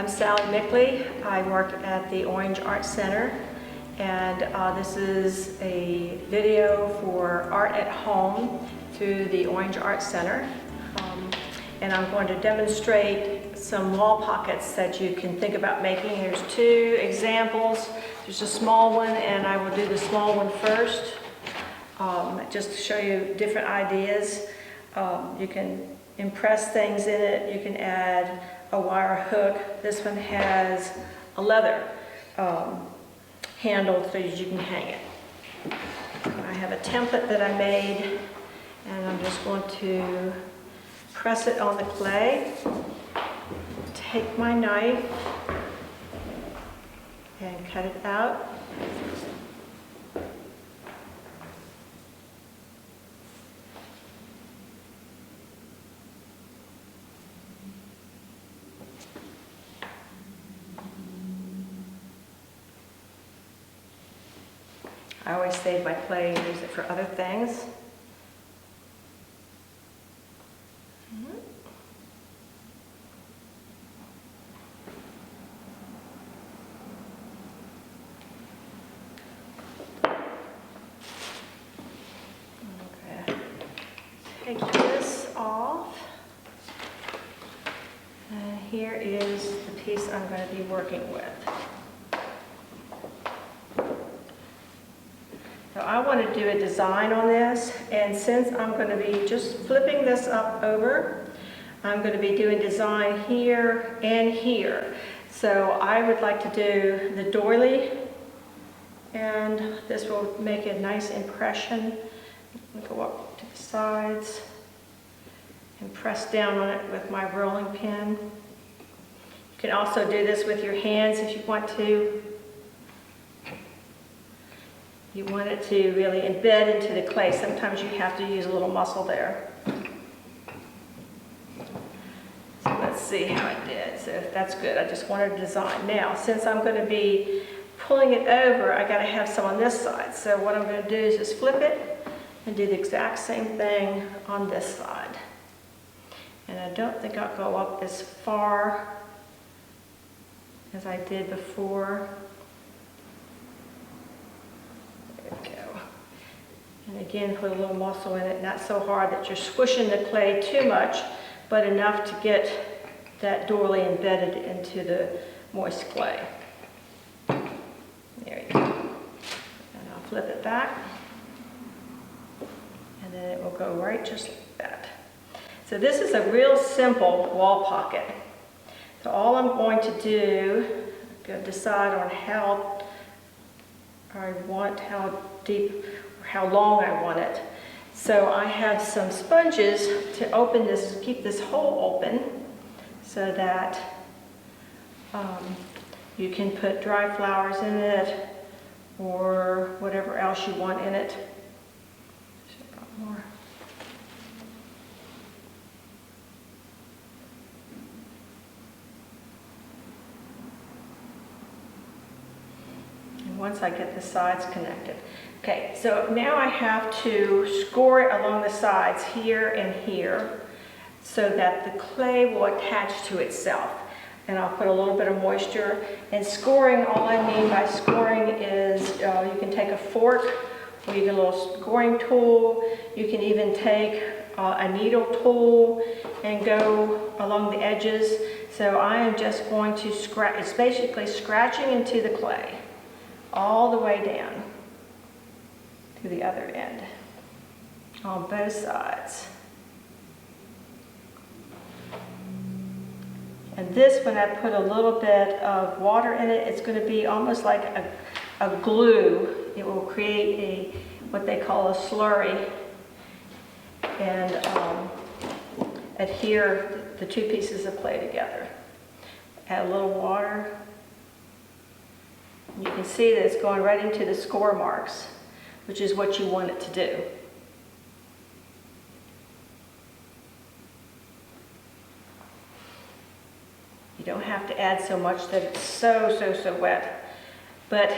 I'm Sally Mickley. I work at the Orange Art Center, and this is a video for art at home through the Orange Art Center. And I'm going to demonstrate some wall pockets that you can think about making. There's two examples. There's a small one, and I will do the small one first, just to show you different ideas. You can impress things in it. You can add a wire hook. This one has a leather handle so that you can hang it. I have a template that I made, and I'm just going to press it on the clay, take my knife and cut it out. I always save my clay and use it for other things. Okay. Take this off. And here is the piece I'm going to be working with. So I want to do a design on this, and since I'm going to be just flipping this up over, I'm going to be doing design here and here. So I would like to do the doily, and this will make a nice impression. Go up to the sides and press down on it with my rolling pin. You can also do this with your hands if you want to. You want it to really embed into the clay. Sometimes you have to use a little muscle there. So let's see how I did. So that's good. I just wanted to design. Now, since I'm going to be pulling it over, I got to have some on this side. So what I'm going to do is just flip it and do the exact same thing on this side. And I don't think I'll go up as far as I did before. There we go. And again, put a little muscle in it, not so hard that you're squishing the clay too much, but enough to get that doily embedded into the moist clay. There you go. And I'll flip it back, and then it will go right just like that. So this is a real simple wall pocket. So all I'm going to do, I'm going to decide on how I want, how deep or how long I want it. So I have some sponges to open this, keep this hole open so that you can put dry flowers in it or whatever else you want in it. More. Once I get the sides connected. Okay, so now I have to score it along the sides here and here so that the clay will attach to itself. And I'll put a little bit of moisture. And scoring, all I mean by scoring is you can take a fork or you get a little scoring tool. You can even take a needle tool and go along the edges. So I am just going to scratch, it's basically scratching into the clay all the way down to the other end on both sides. And this, when I put a little bit of water in it, it's going to be almost like a glue. It will create what they call a slurry and adhere the two pieces of clay together. Add a little water. You can see that it's going right into the score marks, which is what you want it to do. You don't have to add so much that it's so wet, but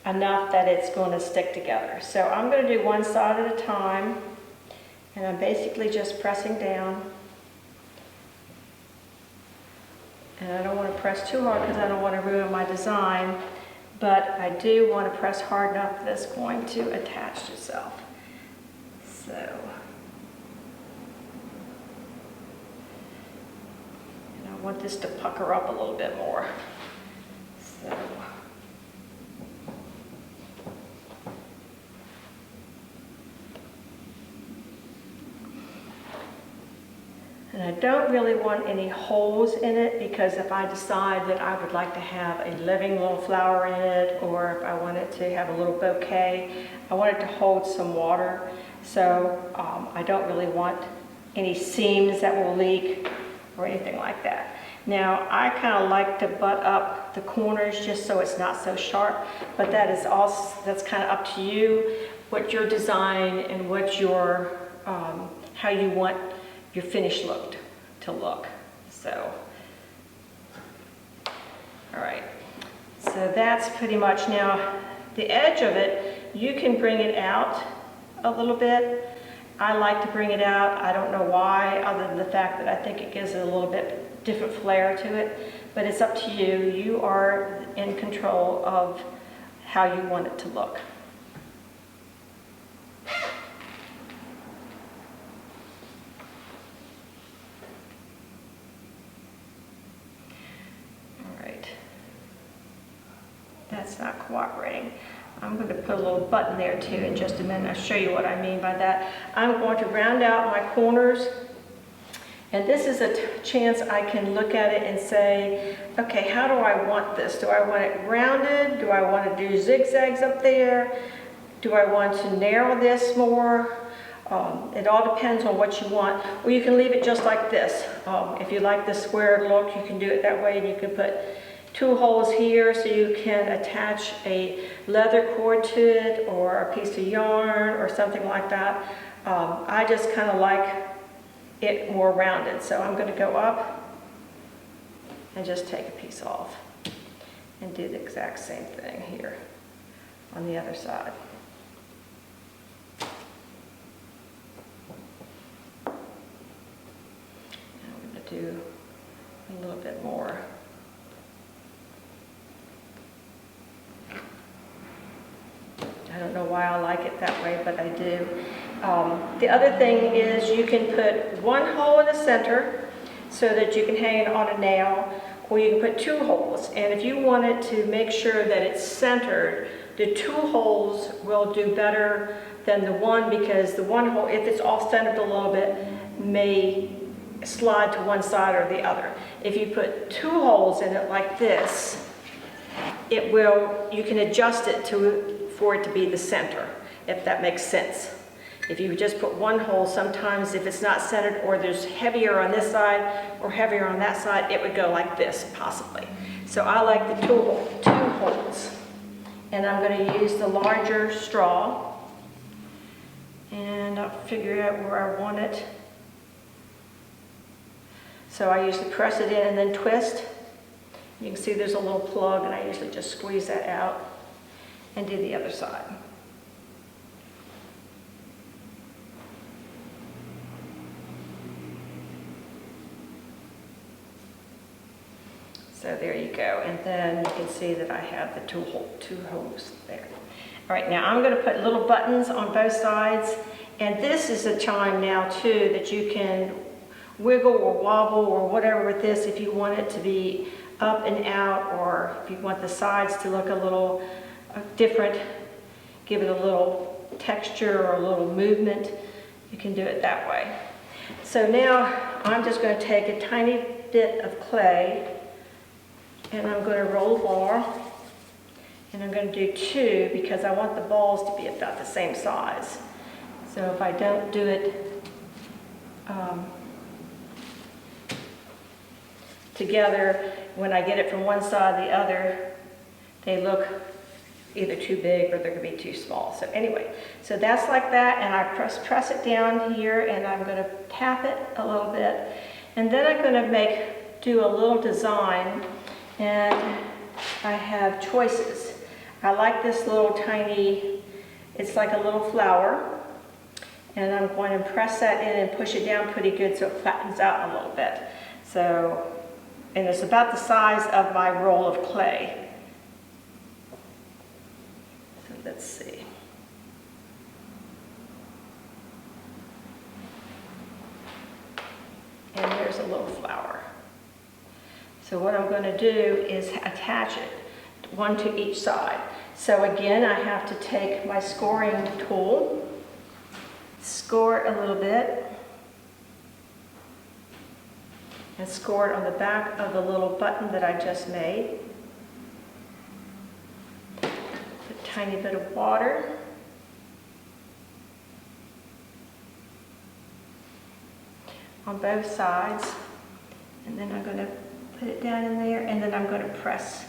enough that it's going to stick together. So I'm going to do one side at a time, and I'm basically just pressing down And I don't want to press too hard because I don't want to ruin my design, but I do want to press hard enough that it's going to attach itself. So, and I want this to pucker up a little bit more. So. And I don't really want any holes in it, because if I decide that I would like to have a living little flower in it, or if I want it to have a little bouquet, I want it to hold some water. So I don't really want any seams that will leak or anything like that. Now I kind of like to butt up the corners just so it's not so sharp, but that's kind of up to you, what your design and what your, how you want your finished look to look. So, all right, so that's pretty much. Now the edge of it, you can bring it out a little bit. I like to bring it out. I don't know why, other than the fact that I think it gives it a little bit different flair to it, but it's up to you. You are in control of how you want it to look. That's not cooperating. I'm going to put a little button there too in just a minute. I'll show you what I mean by that. I'm going to round out my corners, and this is a chance I can look at it and say, okay, how do I want this? Do I want it rounded? Do I want to do zigzags up there? Do I want to narrow this more? It all depends on what you want. Or you can leave it just like this. If you like the square look, you can do it that way, and you can put 2 holes here so you can attach a leather cord to it, or a piece of yarn or something like that. I just kind of like it more rounded, so I'm going to go up and just take a piece off and do the exact same thing here on the other side. I'm going to do a little bit more. I don't know why I like it that way, but I do. The other thing is you can put 1 hole in the center so that you can hang it on a nail, or you can put 2 holes. And if you wanted to make sure that it's centered, the 2 holes will do better than the 1, because the 1 hole, if it's off centered a little bit, may slide to one side or the other. If you put 2 holes in it like this, it will, you can adjust it for it to be the center, if that makes sense. If you just put 1 hole, sometimes if it's not centered, or there's heavier on this side or heavier on that side, it would go like this, possibly. So I like the 2 holes. And I'm going to use the larger straw, and I'll figure out where I want it. So I usually press it in and then twist. You can see there's a little plug, and I usually just squeeze that out and do the other side. So there you go, and then you can see that I have the 2 holes there. All right, now I'm going to put little buttons on both sides, and this is a time now too that you can wiggle or wobble or whatever with this if you want it to be up and out, or if you want the sides to look a little different, give it a little texture or a little movement, you can do it that way. So now I'm just going to take a tiny bit of clay, and I'm going to roll a ball, and I'm going to do 2 because I want the balls to be about the same size. So if I don't do it together, when I get it from one side to the other, they look either too big or they're going to be too small. So anyway, so that's like that, and I press it down here, and I'm going to tap it a little bit, and then I'm going to do a little design, and I have choices. I like this little tiny, it's like a little flower, and I'm going to press that in and push it down pretty good so it flattens out a little bit. So And it's about the size of my roll of clay. So let's see. And there's a little flower. So what I'm going to do is attach it, one to each side. So again, I have to take my scoring tool, score it a little bit, and score it on the back of the little button that I just made. A tiny bit of water. On both sides. And then I'm going to put it down in there, and then I'm going to press.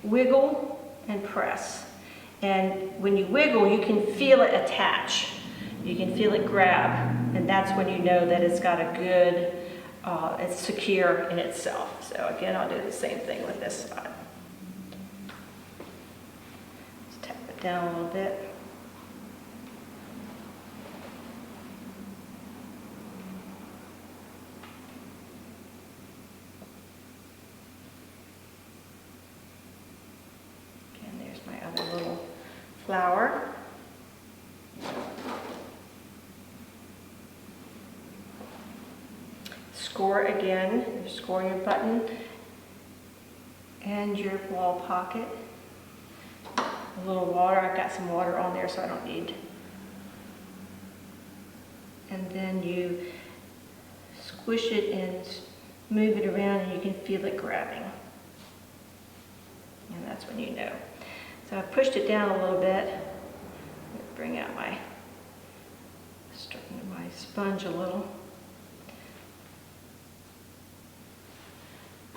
Wiggle and press. And when you wiggle, you can feel it attach. You can feel it grab, and that's when you know that it's got a good, it's secure in itself. So again, I'll do the same thing with this side. Just tap it down a little bit. Again, there's my other little flower. Score again, score your button and your wall pocket. A little water, I've got some water on there so I don't need. And then you squish it and move it around and you can feel it grabbing. And that's when you know. So I pushed it down a little bit. Bring out my sponge a little.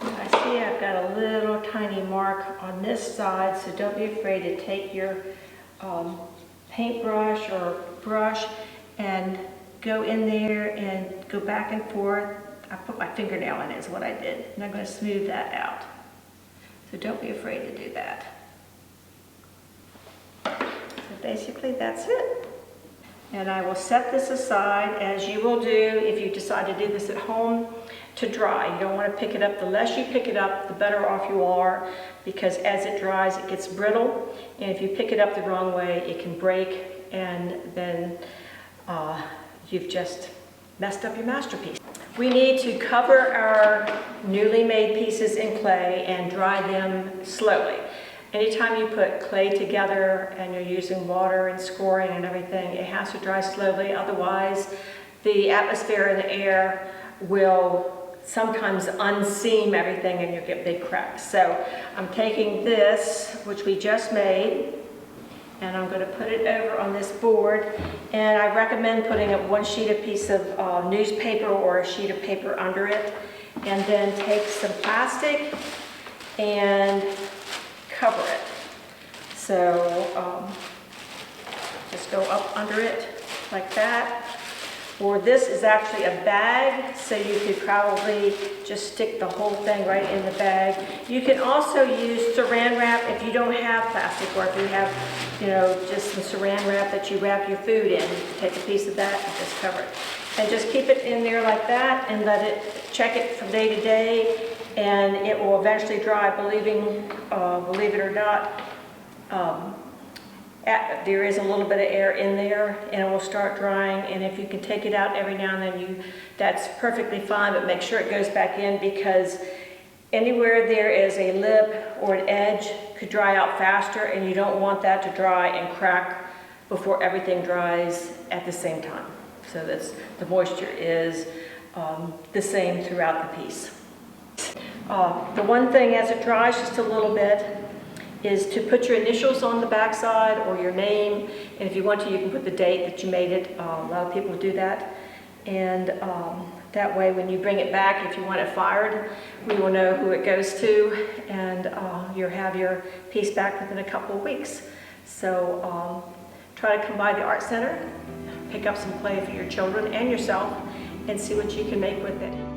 I see I've got a little tiny mark on this side, so don't be afraid to take your paintbrush or brush and go in there and go back and forth. I put my fingernail in it is what I did, and I'm going to smooth that out. So don't be afraid to do that. So basically that's it. And I will set this aside, as you will do if you decide to do this at home, to dry. You don't want to pick it up. The less you pick it up, the better off you are, because as it dries, it gets brittle. And if you pick it up the wrong way, it can break, and then you've just messed up your masterpiece. We need to cover our newly made pieces in clay and dry them slowly. Anytime you put clay together and you're using water and scoring and everything, it has to dry slowly, otherwise the atmosphere and the air will sometimes unseam everything and you get big cracks. So I'm taking this, which we just made, and I'm going to put it over on this board, and I recommend putting up one piece of newspaper or a sheet of paper under it, and then take some plastic and cover it. So just go up under it like that. Or this is actually a bag, so you could probably just stick the whole thing right in the bag. You can also use saran wrap if you don't have plastic, or if you have, just some saran wrap that you wrap your food in. You can take a piece of that and just cover it. And just keep it in there like that and let it, check it from day to day, and it will eventually dry. Believe it or not, there is a little bit of air in there, and it will start drying. And if you can take it out every now and then, that's perfectly fine, but make sure it goes back in, because anywhere there is a lip or an edge could dry out faster, and you don't want that to dry and crack before everything dries at the same time. So the moisture is the same throughout the piece. The one thing as it dries just a little bit is to put your initials on the back side or your name, and if you want to, you can put the date that you made it. A lot of people do that, and that way when you bring it back, if you want it fired, we will know who it goes to, and you'll have your piece back within a couple of weeks. So try to come by the Art Center, pick up some clay for your children and yourself, and see what you can make with it.